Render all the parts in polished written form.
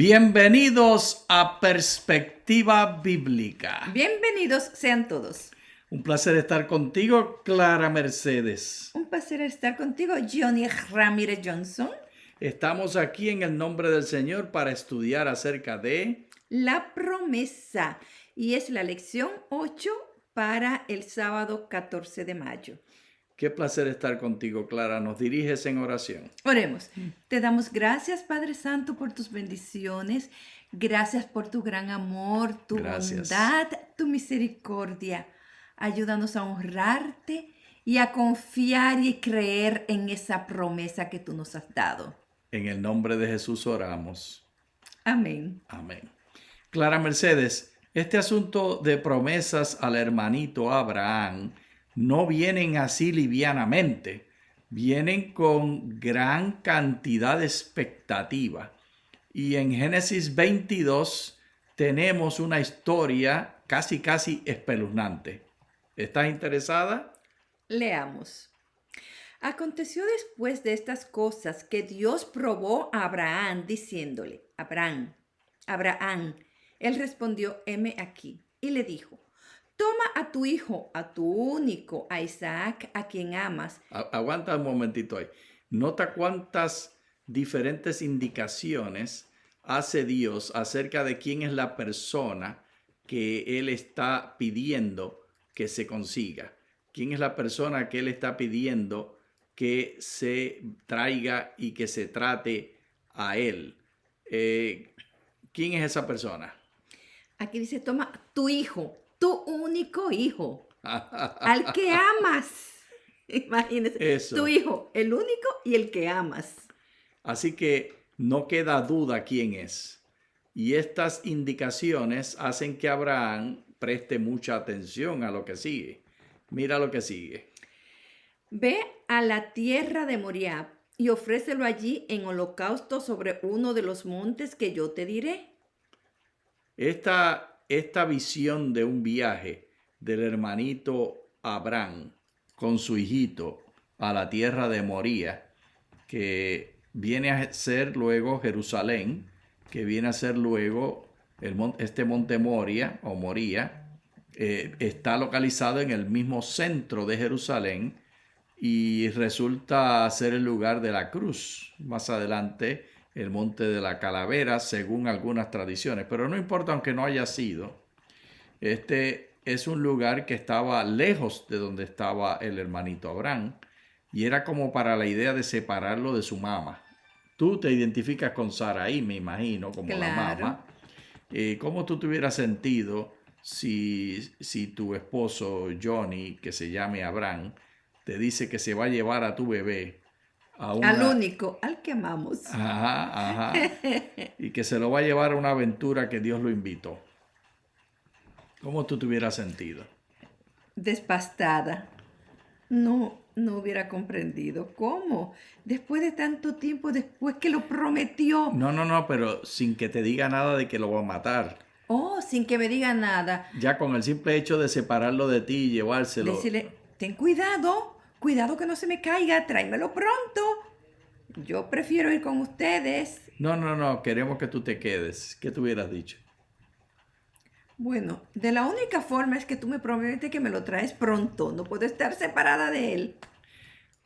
Bienvenidos a Perspectiva Bíblica. Bienvenidos sean todos. Un placer estar contigo, Clara Mercedes. Un placer estar contigo, Johnny Ramírez Johnson. Estamos aquí en el nombre del Señor para estudiar acerca de La promesa. Y es la lección 8 para el sábado 14 de mayo. Qué placer estar contigo, Clara. Nos diriges en oración. Oremos. Te damos gracias, Padre Santo, por tus bendiciones. Gracias por tu gran amor, tu bondad, tu misericordia. Ayúdanos a honrarte y a confiar y creer en esa promesa que tú nos has dado. En el nombre de Jesús oramos. Amén. Amén. Clara Mercedes, este asunto de promesas al hermanito Abraham no vienen así livianamente, vienen con gran cantidad de expectativa. Y en Génesis 22 tenemos una historia casi espeluznante. ¿Estás interesada? Leamos. Aconteció después de estas cosas que Dios probó a Abraham diciéndole, Abraham. Él respondió, heme aquí. Y le dijo, toma a tu hijo, a tu único, a Isaac, a quien amas. Aguanta un momentito ahí. Nota cuántas diferentes indicaciones hace Dios acerca de quién es la persona que Él está pidiendo que se consiga. ¿Quién es la persona que Él está pidiendo que se traiga y que se trate a Él? ¿Quién es esa persona? Aquí dice, toma tu hijo, tu único hijo, al que amas. Imagínese, Eso. Tu hijo, el único y el que amas. Así que no queda duda quién es. Y estas indicaciones hacen que Abraham preste mucha atención a lo que sigue. Mira lo que sigue. Ve a la tierra de Moriah y ofrécelo allí en holocausto sobre uno de los montes que yo te diré. Esta visión de un viaje del hermanito Abraham con su hijito a la tierra de Moría, que viene a ser luego Jerusalén, que viene a ser luego este monte Moria o Moría, está localizado en el mismo centro de Jerusalén y resulta ser el lugar de la cruz. Más adelante, el monte de la calavera, según algunas tradiciones. Pero no importa, aunque no haya sido. Este es un lugar que estaba lejos de donde estaba el hermanito Abraham. Y era como para la idea de separarlo de su mamá. Tú te identificas con Saraí, me imagino, como la mamá. ¿Cómo tú te hubieras sentido si tu esposo Johnny, que se llame Abraham, te dice que se va a llevar a tu bebé al único, al que amamos. Ajá. Y que se lo va a llevar a una aventura que Dios lo invitó. ¿Cómo tú te hubieras sentido? Despastada. No hubiera comprendido. ¿Cómo? Después de tanto tiempo, después que lo prometió. No, pero sin que te diga nada de que lo va a matar. Oh, sin que me diga nada. Ya con el simple hecho de separarlo de ti y llevárselo. Decirle, ten cuidado que no se me caiga, tráemelo pronto. Yo prefiero ir con ustedes. No, queremos que tú te quedes. ¿Qué te hubieras dicho? Bueno, de la única forma es que tú me prometes que me lo traes pronto. No puedo estar separada de él.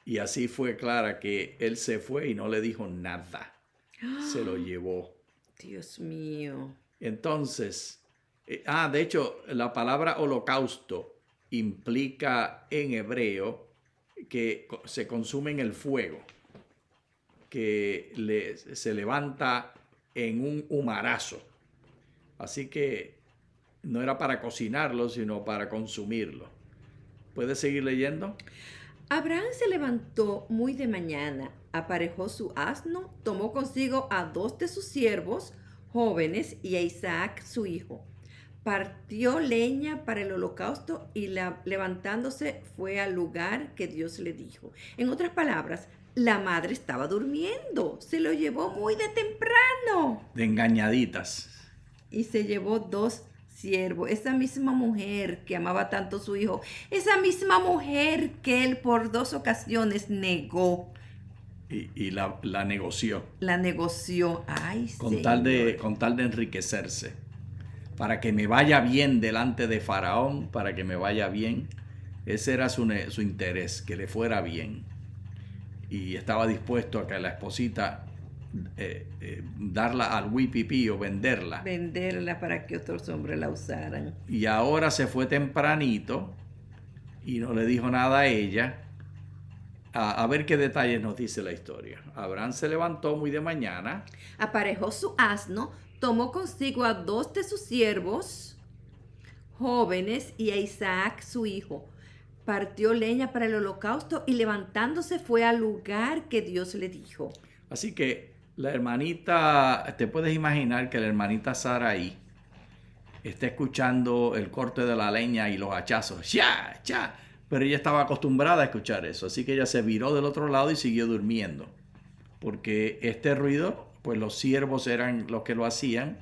Y así fue Clara, que él se fue y no le dijo nada. Se lo llevó. Dios mío. Entonces, de hecho, la palabra holocausto implica en hebreo que se consume en el fuego, que se levanta en un humarazo. Así que no era para cocinarlo, sino para consumirlo. ¿Puedes seguir leyendo? Abraham se levantó muy de mañana, aparejó su asno, tomó consigo a 2 de sus siervos jóvenes y a Isaac su hijo. Partió leña para el holocausto y levantándose fue al lugar que Dios le dijo. En otras palabras, la madre estaba durmiendo. Se lo llevó muy de temprano. De engañaditas. Y se llevó 2 siervos, esa misma mujer que amaba tanto a su hijo, esa misma mujer que él por 2 ocasiones negó. y la negoció La negoció. Ay, con Señor. con tal de enriquecerse. Para que me vaya bien delante de Faraón, para que me vaya bien. Ese era su interés, que le fuera bien. Y estaba dispuesto a que la esposita darla al WPP o venderla. Venderla para que otros hombres la usaran. Y ahora se fue tempranito y no le dijo nada a ella. A ver qué detalles nos dice la historia. Abraham se levantó muy de mañana. Aparejó su asno, tomó consigo a 2 de sus siervos jóvenes y a Isaac su hijo. Partió leña para el holocausto y levantándose fue al lugar que Dios le dijo. Así que la hermanita, te puedes imaginar que la hermanita Sarai está escuchando el corte de la leña y los hachazos. ¡Ya! ¡Ya! Pero ella estaba acostumbrada a escuchar eso. Así que ella se viró del otro lado y siguió durmiendo. Porque este ruido, pues los siervos eran los que lo hacían.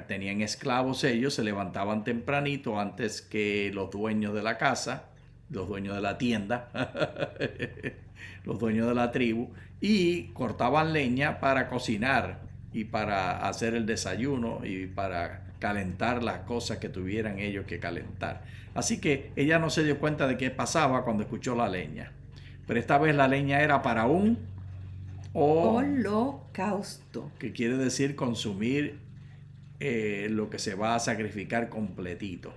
Tenían esclavos ellos, se levantaban tempranito antes que los dueños de la casa, los dueños de la tienda, los dueños de la tribu, y cortaban leña para cocinar y para hacer el desayuno y para calentar las cosas que tuvieran ellos que calentar. Así que ella no se dio cuenta de qué pasaba cuando escuchó la leña. Pero esta vez la leña era para un Holocausto. que quiere decir consumir lo que se va a sacrificar completito.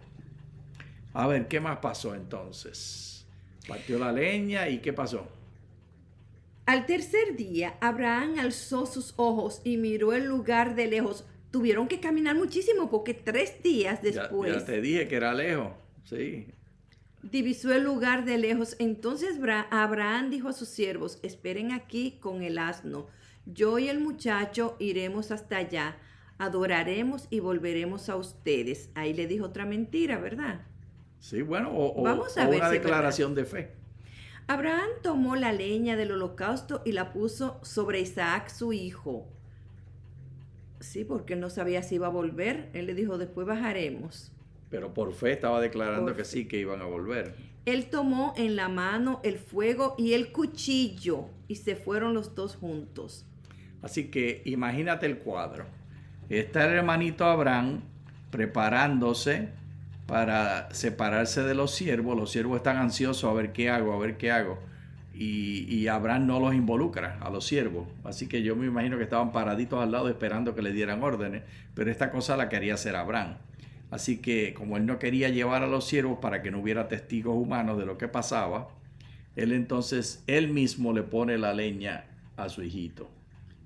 A ver, ¿qué más pasó entonces? Partió la leña y ¿qué pasó? Al tercer día, Abraham alzó sus ojos y miró el lugar de lejos. Tuvieron que caminar muchísimo porque 3 días después Ya te dije que era lejos, sí. divisó el lugar de lejos. Entonces Abraham dijo a sus siervos, esperen aquí con el asno. Yo y el muchacho iremos hasta allá, adoraremos y volveremos a ustedes. Ahí le dijo otra mentira, ¿verdad? Sí, bueno, Vamos a o ver una si es verdad. declaración de fe. Abraham tomó la leña del holocausto y la puso sobre Isaac su hijo. Sí, porque él no sabía si iba a volver. Él le dijo, después bajaremos. Pero por fe estaba declarando Por que fe. sí, que iban a volver. Él tomó en la mano el fuego y el cuchillo y se fueron los dos juntos. Así que imagínate el cuadro. Está el hermanito Abraham preparándose para separarse de los siervos. Los siervos están ansiosos a ver qué hago, a ver qué hago. Y Abraham no los involucra a los siervos. Así que yo me imagino que estaban paraditos al lado esperando que le dieran órdenes. Pero esta cosa la quería hacer Abraham. Así que como él no quería llevar a los siervos para que no hubiera testigos humanos de lo que pasaba, él mismo le pone la leña a su hijito.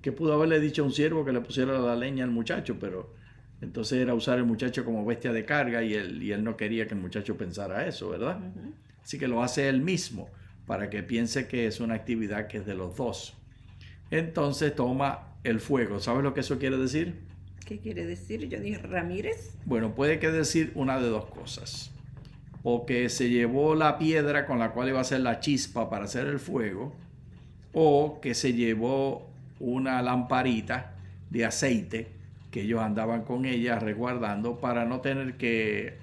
Que pudo haberle dicho a un siervo que le pusiera la leña al muchacho, pero entonces era usar el muchacho como bestia de carga y él no quería que el muchacho pensara eso, ¿verdad? Ujú. Así que lo hace él mismo para que piense que es una actividad que es de los dos. Entonces toma el fuego. ¿Sabes lo que eso quiere decir? ¿Qué quiere decir, Johnny Ramírez? Bueno, puede que decir una de dos cosas. O que se llevó la piedra con la cual iba a hacer la chispa para hacer el fuego, o que se llevó una lamparita de aceite que ellos andaban con ella resguardando para no tener que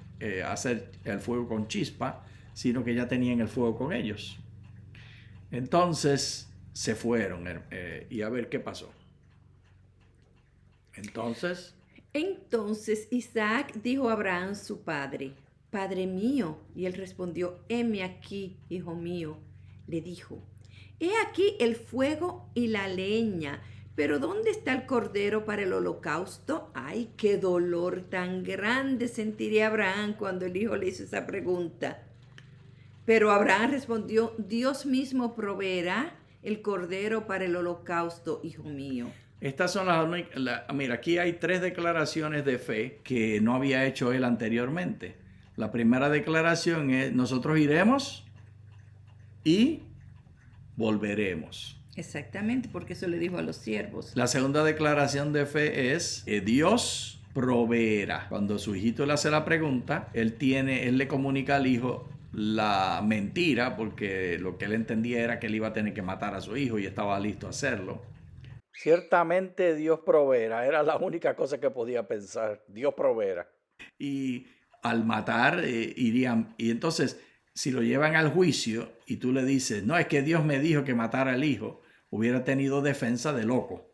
hacer el fuego con chispa, sino que ya tenían el fuego con ellos. Entonces se fueron y a ver qué pasó. Entonces Isaac dijo a Abraham su padre, Padre mío. Y él respondió, heme aquí, hijo mío. Le dijo, he aquí el fuego y la leña, pero ¿dónde está el cordero para el holocausto? Ay, qué dolor tan grande sentiría Abraham cuando el hijo le hizo esa pregunta. Pero Abraham respondió, Dios mismo proveerá el cordero para el holocausto, hijo mío. estas son mira, aquí hay 3 declaraciones de fe que no había hecho él anteriormente. La primera declaración es, nosotros iremos y volveremos. Exactamente, porque eso le dijo a los siervos. La segunda declaración de fe es, Dios proveerá. Cuando su hijito le hace la pregunta, él le comunica al hijo la mentira, porque lo que él entendía era que él iba a tener que matar a su hijo y estaba listo a hacerlo. Ciertamente Dios proveerá, era la única cosa que podía pensar, Dios proveerá. Y al matar irían, y entonces si lo llevan al juicio y tú le dices, no, es que Dios me dijo que matara al hijo, hubiera tenido defensa de loco,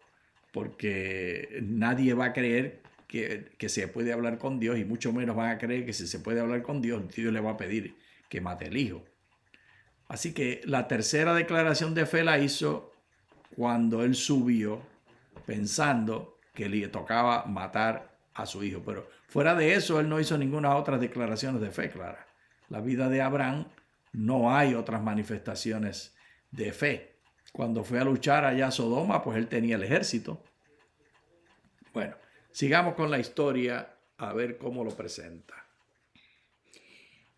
porque nadie va a creer que se puede hablar con Dios, y mucho menos van a creer que si se puede hablar con Dios, Dios le va a pedir que mate al hijo. Así que la tercera declaración de fe la hizo cuando él subió pensando que le tocaba matar a su hijo. Pero fuera de eso, él no hizo ninguna otra declaración de fe, Clara. La vida de Abraham no hay otras manifestaciones de fe. Cuando fue a luchar allá a Sodoma, pues él tenía el ejército. Bueno, sigamos con la historia a ver cómo lo presenta.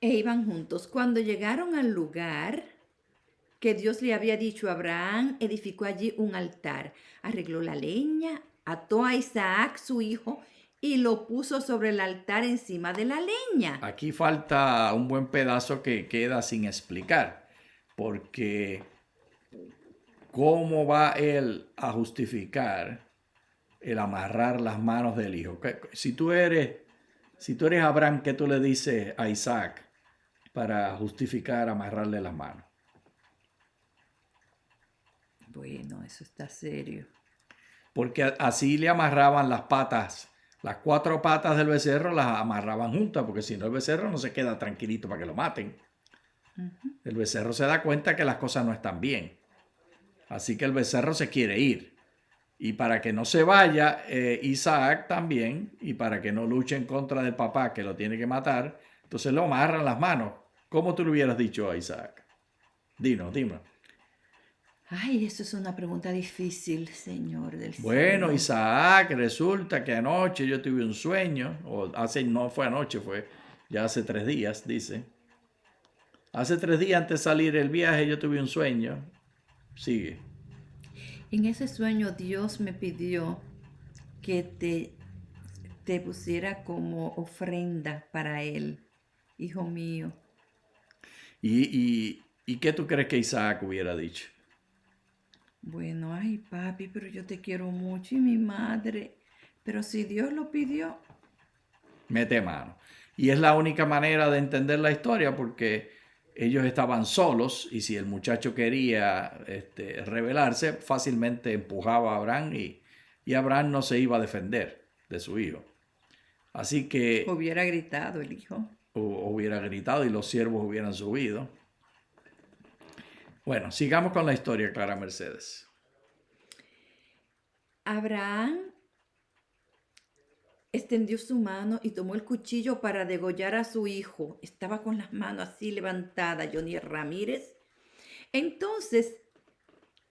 E iban juntos. Cuando llegaron al lugar que Dios le había dicho a Abraham, edificó allí un altar, arregló la leña, ató a Isaac, su hijo, y lo puso sobre el altar encima de la leña. Aquí falta un buen pedazo que queda sin explicar, porque ¿cómo va él a justificar el amarrar las manos del hijo? Si tú eres Abraham, ¿qué tú le dices a Isaac para justificar amarrarle las manos? Bueno, eso está serio. Porque así le amarraban las patas, las 4 patas del becerro las amarraban juntas, porque si no el becerro no se queda tranquilito para que lo maten. El becerro se da cuenta que las cosas no están bien. Así que el becerro se quiere ir. Y para que no se vaya Isaac también, y para que no luche en contra del papá que lo tiene que matar, entonces lo amarran las manos. ¿Cómo tú le hubieras dicho a Isaac? Dime. Ay, eso es una pregunta difícil, Señor del cielo. Bueno, Isaac, resulta que anoche yo tuve un sueño, no fue anoche, fue ya hace 3 días, dice. Hace 3 días antes de salir el viaje yo tuve un sueño. Sigue. En ese sueño Dios me pidió que te pusiera como ofrenda para Él, hijo mío. ¿Y qué tú crees que Isaac hubiera dicho? Bueno, ay papi, pero yo te quiero mucho y mi madre. Pero si Dios lo pidió. Mete mano. Y es la única manera de entender la historia, porque ellos estaban solos y si el muchacho quería rebelarse, fácilmente empujaba a Abraham y Abraham no se iba a defender de su hijo. Así que Hubiera gritado el hijo. hubiera gritado y los siervos hubieran subido. Bueno, sigamos con la historia, Clara Mercedes. Abraham extendió su mano y tomó el cuchillo para degollar a su hijo. Estaba con las manos así levantadas, Johnny Ramírez. Entonces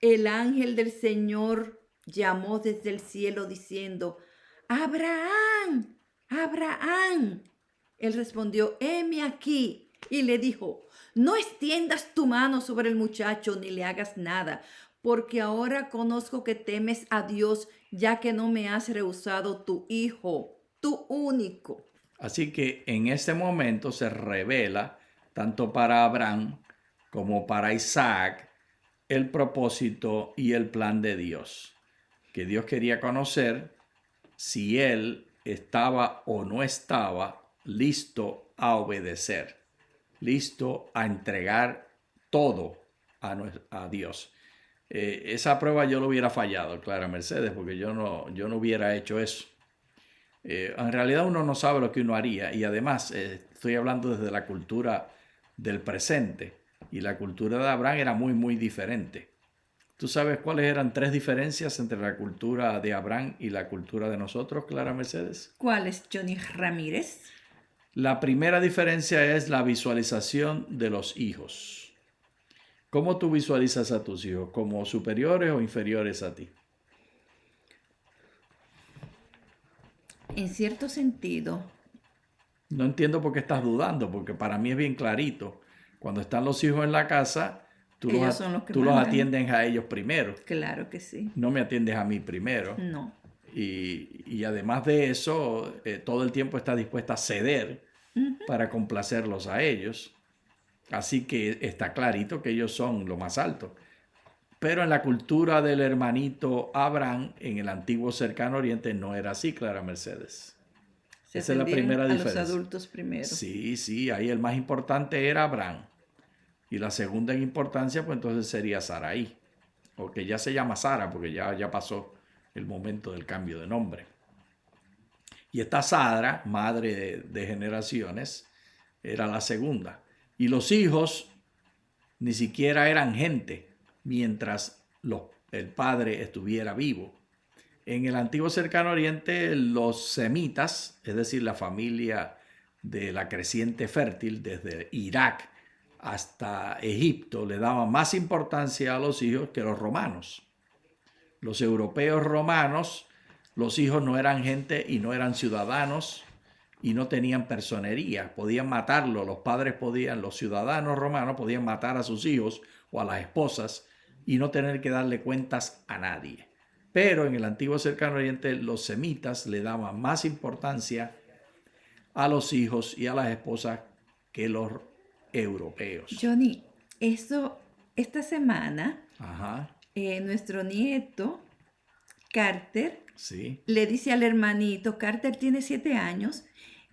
el ángel del Señor llamó desde el cielo diciendo: Abraham, Abraham. Él respondió: heme aquí. Y le dijo: no extiendas tu mano sobre el muchacho ni le hagas nada, porque ahora conozco que temes a Dios, ya que no me has rehusado tu hijo, tu único. Así que en este momento se revela, tanto para Abraham como para Isaac, el propósito y el plan de Dios. Que Dios quería conocer si él estaba o no estaba listo a obedecer, listo a entregar todo a Dios. Esa prueba yo lo hubiera fallado, Clara Mercedes, porque yo no hubiera hecho eso. En realidad uno no sabe lo que uno haría, y además estoy hablando desde la cultura del presente, y la cultura de Abraham era muy, muy diferente. ¿Tú sabes cuáles eran 3 diferencias entre la cultura de Abraham y la cultura de nosotros, Clara Mercedes? ¿Cuál es, Johnny Ramírez? La primera diferencia es la visualización de los hijos. ¿Cómo tú visualizas a tus hijos? ¿Como superiores o inferiores a ti? En cierto sentido. No entiendo por qué estás dudando, porque para mí es bien clarito. Cuando están los hijos en la casa, tú los atiendes a ellos primero. Claro que sí. No me atiendes a mí primero. No. Y además de eso, todo el tiempo está dispuesta a ceder para complacerlos a ellos. Así que está clarito que ellos son lo más alto. Pero en la cultura del hermanito Abraham, en el antiguo cercano oriente, no era así, Clara Mercedes. Esa es la primera diferencia. A los adultos primero. Sí, ahí el más importante era Abraham. Y la segunda en importancia, pues entonces sería Sarai. o que ya se llama Sara, porque ya pasó el momento del cambio de nombre. Y esta Sara, madre de generaciones, era la segunda. Y los hijos ni siquiera eran gente mientras el padre estuviera vivo. En el antiguo Cercano Oriente, los semitas, es decir, la familia de la creciente fértil, desde Irak hasta Egipto, le daban más importancia a los hijos que los romanos. Los europeos romanos, los hijos no eran gente y no eran ciudadanos y no tenían personería, podían matarlo, los ciudadanos romanos podían matar a sus hijos o a las esposas y no tener que darle cuentas a nadie. Pero en el antiguo Cercano Oriente los semitas le daban más importancia a los hijos y a las esposas que los europeos. Johnny, esta semana, Ajá, nuestro nieto, Carter, sí. le dice al hermanito, Carter tiene 7 años,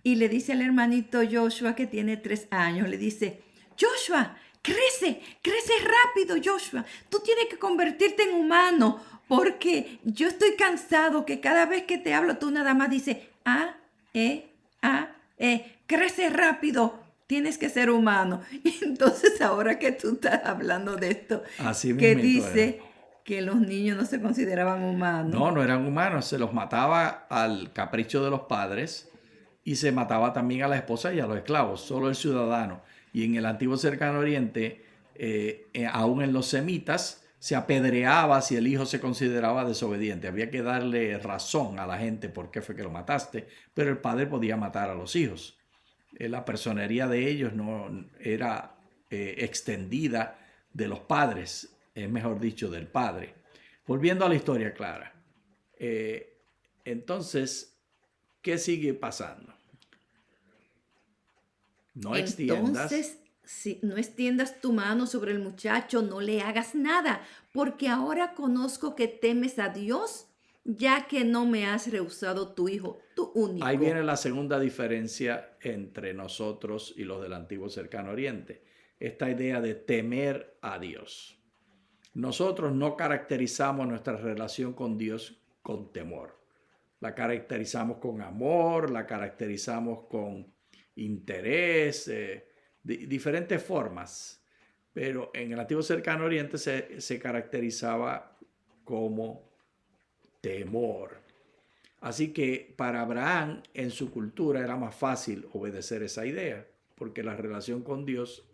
y le dice al hermanito Joshua, que tiene 3 años, le dice, Joshua, crece rápido, Joshua. Tú tienes que convertirte en humano, porque yo estoy cansado que cada vez que te hablo tú nada más dices, crece rápido. Tienes que ser humano. Y entonces ahora que tú estás hablando de esto, Así que mismito dice que los niños no se consideraban humanos. No eran humanos, se los mataba al capricho de los padres y se mataba también a la esposa y a los esclavos, solo el ciudadano. Y en el antiguo Cercano Oriente, aún en los semitas, se apedreaba si el hijo se consideraba desobediente. Había que darle razón a la gente por qué fue que lo mataste, pero el padre podía matar a los hijos. La personería de ellos no era extendida de los padres, es mejor dicho, del padre. Volviendo a la historia clara. Entonces, ¿qué sigue pasando? No extiendas. Entonces, si no extiendas tu mano sobre el muchacho, no le hagas nada, porque ahora conozco que temes a Dios, ya que no me has rehusado tu hijo, tu único. Ahí viene la segunda diferencia entre nosotros y los del antiguo Cercano Oriente. Esta idea de temer a Dios. Nosotros no caracterizamos nuestra relación con Dios con temor. La caracterizamos con amor, la caracterizamos con interés, diferentes formas. Pero en el antiguo Cercano Oriente se caracterizaba como temor. Así que para Abraham en su cultura era más fácil obedecer esa idea, porque la relación con Dios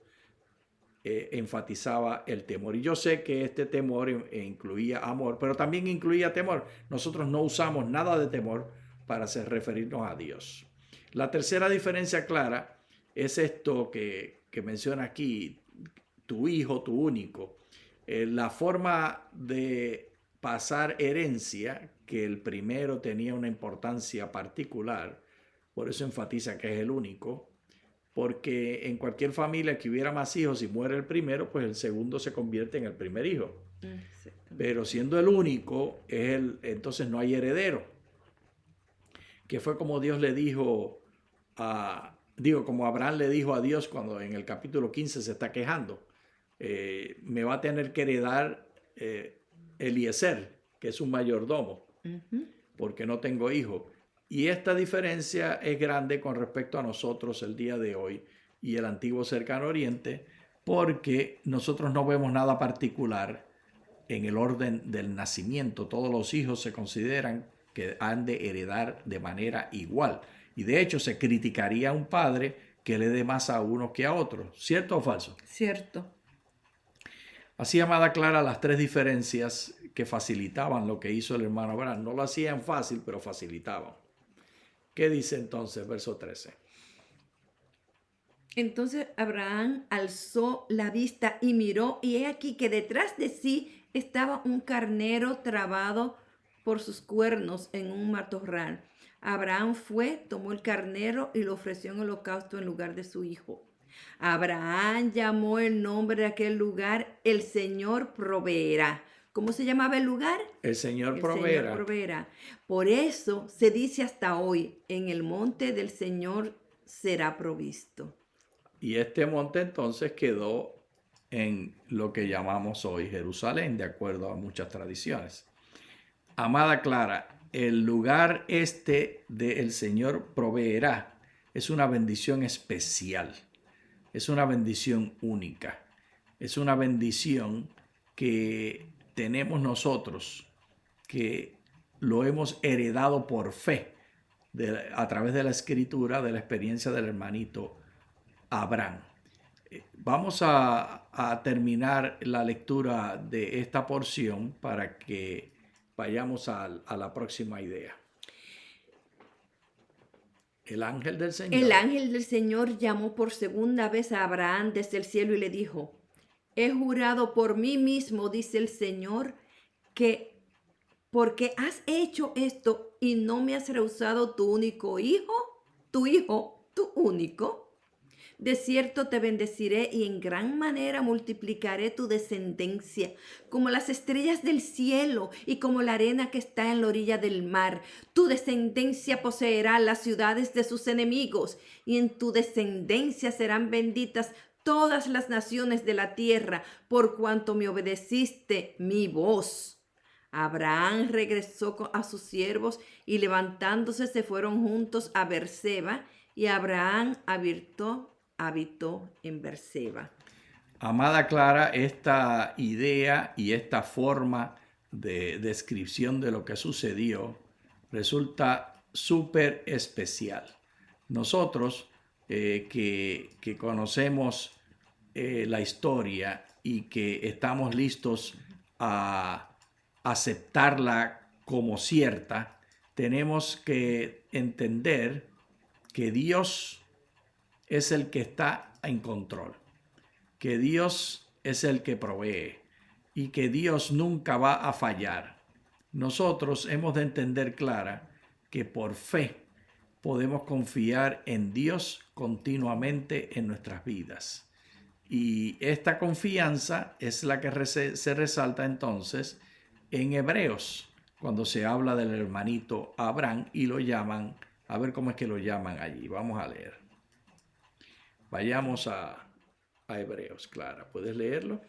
enfatizaba el temor. Y yo sé que este temor incluía amor, pero también incluía temor. Nosotros no usamos nada de temor para referirnos a Dios. La tercera diferencia clara es esto que menciona aquí, tu hijo, tu único. La forma de pasar herencia, que el primero tenía una importancia particular, por eso enfatiza que es el único, porque en cualquier familia que hubiera más hijos y muere el primero, pues el segundo se convierte en el primer hijo. Pero siendo el único, entonces no hay heredero. Que fue como Dios le dijo como Abraham le dijo a Dios cuando en el capítulo 15 se está quejando. Me va a tener que heredar Eliezer, que es un mayordomo, porque no tengo hijo. Y esta diferencia es grande con respecto a nosotros el día de hoy y el antiguo Cercano Oriente, porque nosotros no vemos nada particular en el orden del nacimiento. Todos los hijos se consideran que han de heredar de manera igual. Y de hecho se criticaría a un padre que le dé más a unos que a otros. ¿Cierto o falso? Cierto. Así Amada Clara, las tres diferencias que facilitaban lo que hizo el hermano Abraham. No lo hacían fácil, pero facilitaban. ¿Qué dice entonces verso 13? Entonces Abraham alzó la vista y miró, y he aquí que detrás de sí estaba un carnero trabado por sus cuernos en un matorral. Abraham fue, tomó el carnero y lo ofreció en holocausto en lugar de su hijo. Abraham llamó el nombre de aquel lugar El Señor Proveerá. ¿Cómo se llamaba el lugar? El Señor El proveerá. Señor proveerá. Por eso se dice hasta hoy, en el monte del Señor será provisto. Y este monte entonces quedó en lo que llamamos hoy Jerusalén, de acuerdo a muchas tradiciones. Amada Clara, el lugar este del Señor proveerá es una bendición especial, es una bendición única, es una bendición que tenemos nosotros, que lo hemos heredado por fe a través de la escritura, de la experiencia del hermanito Abraham. Vamos a terminar la lectura de esta porción para que vayamos a la próxima idea. El ángel del Señor. El ángel del Señor llamó por segunda vez a Abraham desde el cielo y le dijo: he jurado por mí mismo, dice el Señor, que porque has hecho esto y no me has rehusado tu único hijo, tu único, de cierto te bendeciré y en gran manera multiplicaré tu descendencia, como las estrellas del cielo y como la arena que está en la orilla del mar. Tu descendencia poseerá las ciudades de sus enemigos, y en tu descendencia serán benditas todas las naciones de la tierra, por cuanto me obedeciste mi voz. Abraham regresó a sus siervos y levantándose se fueron juntos a Berseba, y Abraham habitó en Berseba. Amada Clara, esta idea y esta forma de descripción de lo que sucedió resulta súper especial. Nosotros que conocemos la historia y que estamos listos a aceptarla como cierta, tenemos que entender que Dios es el que está en control, que Dios es el que provee y que Dios nunca va a fallar. Nosotros hemos de entender, Clara, que por fe podemos confiar en Dios continuamente en nuestras vidas. Y esta confianza es la que se resalta entonces en Hebreos, cuando se habla del hermanito Abraham y lo llaman, a ver cómo es que lo llaman allí. Vamos a leer. Vayamos a Hebreos, Clara. ¿Puedes leerlo?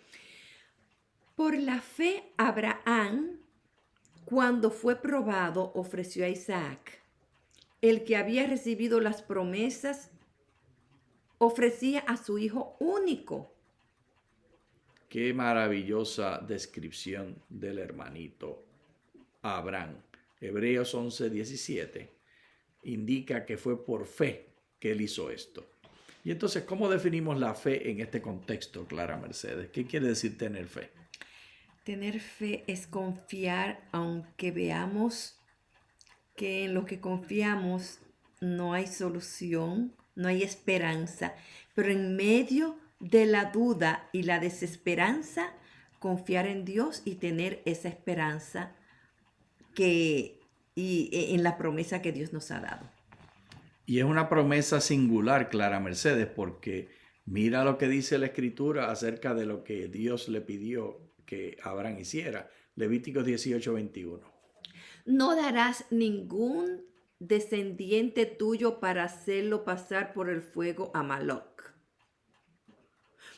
Por la fe, Abraham, cuando fue probado, ofreció a Isaac. El que había recibido las promesas, ofrecía a su hijo único. Qué maravillosa descripción del hermanito Abraham. Hebreos 11:17 indica que fue por fe que él hizo esto. Y entonces, ¿cómo definimos la fe en este contexto, Clara Mercedes? ¿Qué quiere decir tener fe? Tener fe es confiar, aunque veamos que en lo que confiamos no hay solución, no hay esperanza, pero en medio de la duda y la desesperanza, confiar en Dios y tener esa esperanza y en la promesa que Dios nos ha dado. Y es una promesa singular, Clara Mercedes, porque mira lo que dice la Escritura acerca de lo que Dios le pidió que Abraham hiciera. Levíticos 18:21. No darás ningún descendiente tuyo para hacerlo pasar por el fuego a Moloc.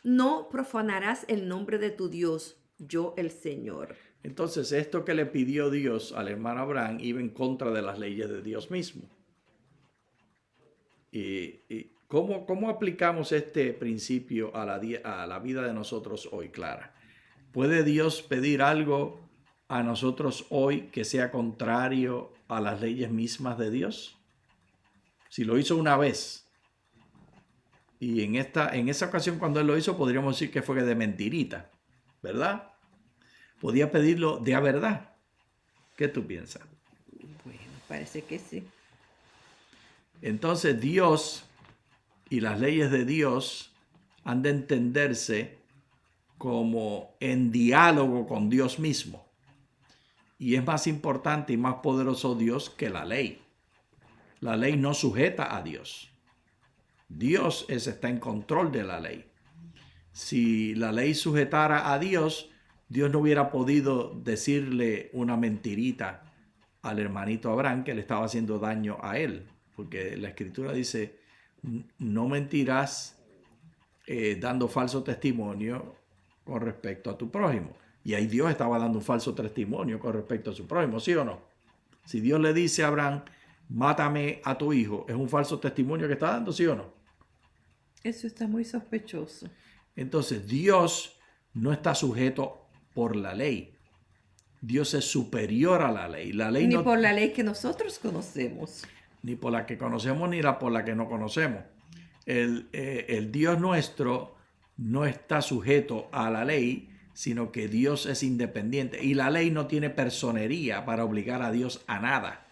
No profanarás el nombre de tu Dios, yo el Señor. Entonces, esto que le pidió Dios al hermano Abraham iba en contra de las leyes de Dios mismo. ¿Y cómo aplicamos este principio a la vida de nosotros hoy, Clara? ¿Puede Dios pedir algo a nosotros hoy que sea contrario a las leyes mismas de Dios? Si lo hizo una vez, y en esa ocasión cuando él lo hizo, podríamos decir que fue de mentirita, ¿verdad? Podía pedirlo de a verdad. ¿Qué tú piensas? Bueno, parece que sí. Entonces Dios y las leyes de Dios han de entenderse como en diálogo con Dios mismo. Y es más importante y más poderoso Dios que la ley. La ley no sujeta a Dios. Dios está en control de la ley. Si la ley sujetara a Dios, Dios no hubiera podido decirle una mentirita al hermanito Abraham que le estaba haciendo daño a él. Porque la Escritura dice, no mentirás dando falso testimonio con respecto a tu prójimo. Y ahí Dios estaba dando un falso testimonio con respecto a su prójimo, ¿sí o no? Si Dios le dice a Abraham, mátame a tu hijo, ¿es un falso testimonio que está dando, sí o no? Eso está muy sospechoso. Entonces, Dios no está sujeto por la ley. Dios es superior a la ley. La ley Ni no, por la ley que nosotros conocemos. ni por la que conocemos ni la por la que no conocemos. El Dios nuestro no está sujeto a la ley, sino que Dios es independiente. Y la ley no tiene personería para obligar a Dios a nada.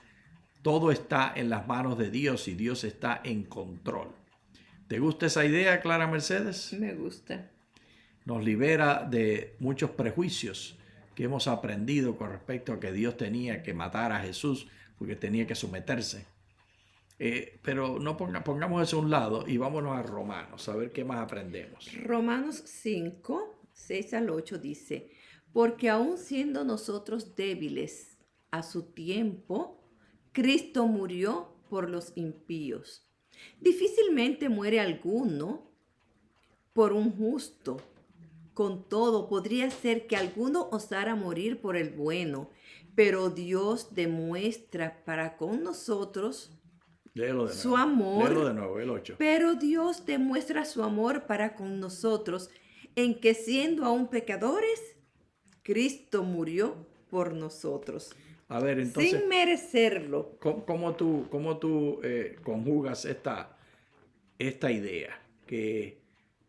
Todo está en las manos de Dios y Dios está en control. ¿Te gusta esa idea, Clara Mercedes? Me gusta. Nos libera de muchos prejuicios que hemos aprendido con respecto a que Dios tenía que matar a Jesús porque tenía que someterse. Pero no pongamos eso a un lado y vámonos a Romanos, a ver qué más aprendemos. Romanos 5, 6 al 8 dice, porque aun siendo nosotros débiles a su tiempo, Cristo murió por los impíos. Difícilmente muere alguno por un justo. Con todo, podría ser que alguno osara morir por el bueno, pero Dios demuestra para con nosotros Léelo de su nuevo. amor. Léelo de nuevo, el 8. Pero Dios demuestra su amor para con nosotros en que siendo aún pecadores, Cristo murió por nosotros. A ver, entonces, Sin merecerlo. ¿cómo tú conjugas esta idea? Que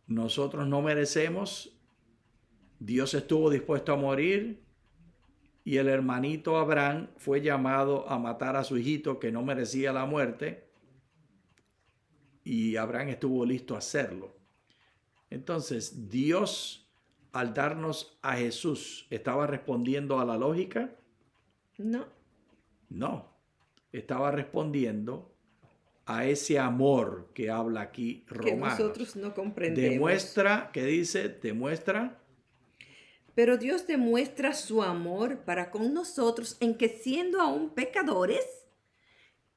nosotros no merecemos, Dios estuvo dispuesto a morir y el hermanito Abraham fue llamado a matar a su hijito que no merecía la muerte y Abraham estuvo listo a hacerlo. Entonces, Dios, al darnos a Jesús, ¿estaba respondiendo a la lógica? No. No, estaba respondiendo a ese amor que habla aquí Que Romanos. nosotros no comprendemos. Demuestra, ¿qué dice? Demuestra. Pero Dios demuestra su amor para con nosotros en que siendo aún pecadores,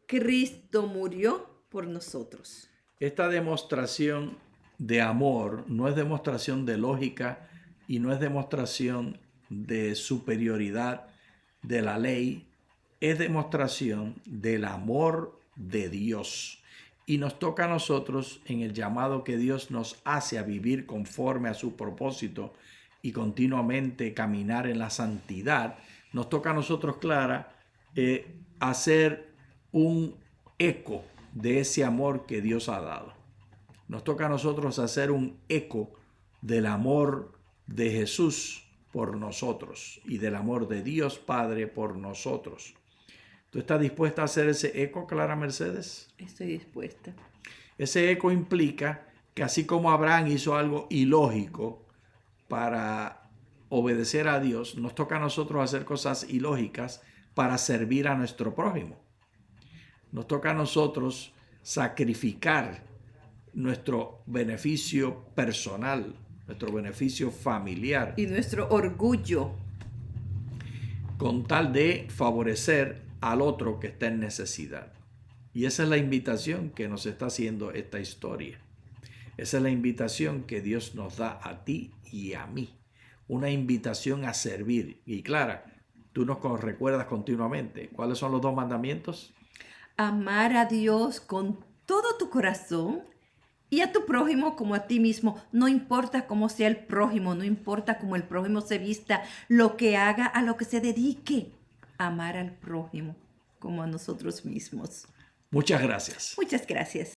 Cristo murió por nosotros. Esta demostración de amor no es demostración de lógica y no es demostración de superioridad de la ley, es demostración del amor de Dios. Y nos toca a nosotros en el llamado que Dios nos hace a vivir conforme a su propósito y continuamente caminar en la santidad. Nos toca a nosotros, Clara, hacer un eco de ese amor que Dios ha dado. Nos toca a nosotros hacer un eco del amor de Jesús por nosotros y del amor de Dios Padre por nosotros. ¿Tú estás dispuesta a hacer ese eco, Clara Mercedes? Estoy dispuesta. Ese eco implica que así como Abraham hizo algo ilógico para obedecer a Dios, nos toca a nosotros hacer cosas ilógicas para servir a nuestro prójimo. Nos toca a nosotros sacrificar nuestro beneficio personal, nuestro beneficio familiar, Y nuestro orgullo. con tal de favorecer al otro que está en necesidad. Y esa es la invitación que nos está haciendo esta historia. Esa es la invitación que Dios nos da a ti y a mí. Una invitación a servir. Y Clara, tú nos recuerdas continuamente. ¿Cuáles son los 2 mandamientos? Amar a Dios con todo tu corazón y a tu prójimo como a ti mismo. No importa cómo sea el prójimo, no importa cómo el prójimo se vista, lo que haga, a lo que se dedique. Amar al prójimo como a nosotros mismos. Muchas gracias. Muchas gracias.